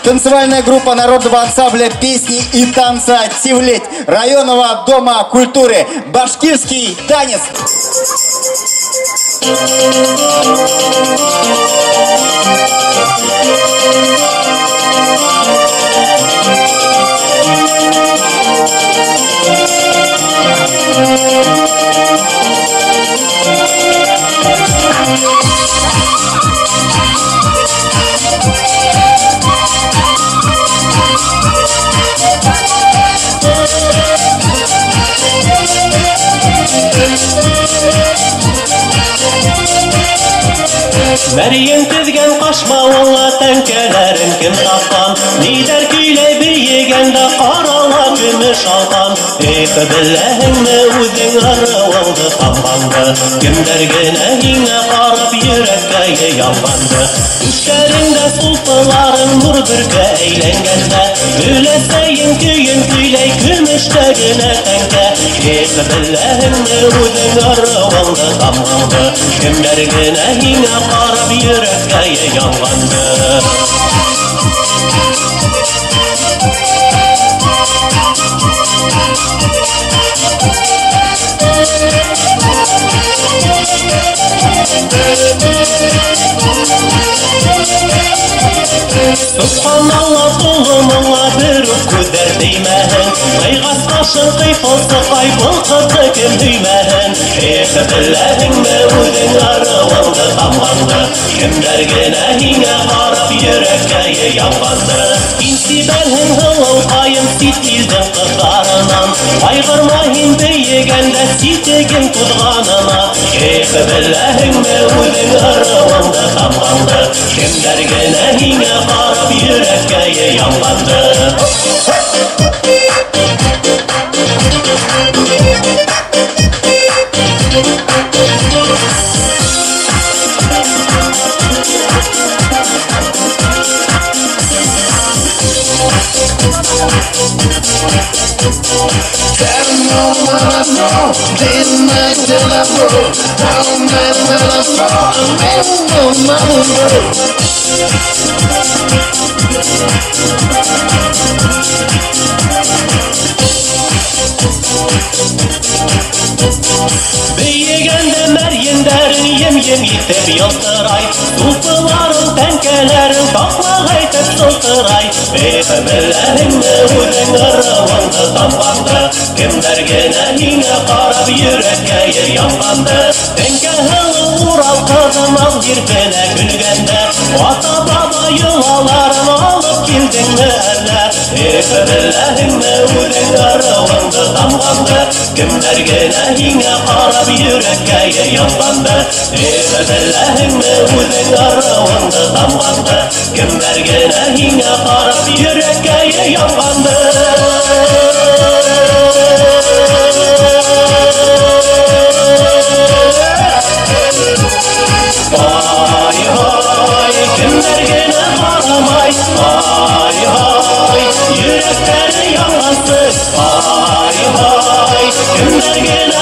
Танцевальная группа народного ансамбля песни и танца «Тивлеть» районного дома культуры «Башкирский танец». Məriyim tizgən qaşmağınla tənkələrin kim tapqan Nidər küyley bir yegəndə qarala gümüş alqan Eyqı billəhingmi uzun arıvaldı tambandı Kimlər günəhinə qarab yürekkäyə yanbandı Düşlərində sultaların nur bürkə eylengəndə Üləsəyin küyün küyley gümüşdə günə tənkə Eyqı billəhingmi uzun arıvaldı tambandı Kimlər günəhinə qarab yürekkäyə yanbandı Subhanallah tulumuna bir küder deyməhin Qayğas qaşın qıyfılsı qaybıl qızı kim düyməhin Eyqı billəhingmi uzun arıvaldı tambandı Kimlər günəhinə qarab yürekkäyə yanbandı İnsibəlhin hılıl qayın sit ildən qızlarından Qayğırma hindi yegəndə sitigin tutğanına Eyqı billəhingmi uzun arıvaldı tambandı Kimlər günəhinə qarab yürekkäyə yanbandı Beyegəndə məryindərin yem-yem yitib yıltıray Tulpıların tənkələrin taqlaq aytıb sıltıray Eyqı billəhingmi uzun arıvaldı tambandı Kimlər günəhinə qarab yürekkäyə yanbandı Tənkə hılı ural qızım al yirpinə gülgəndə Ata baba yılaların alıp kildinmi ərlər Eyqı billəhingmi uzun arıvaldı tambandı Kimlər günəhinə qarab yürekkäyə yanbandı Eyqı billəhingmi uzun arıvaldı tambandı Kimlər günəhinə qarab yürekkäyə yanbandı Vay vay kimlər günə qaramay Vay vay yürekləri yanğansız Vay vay kimlər günə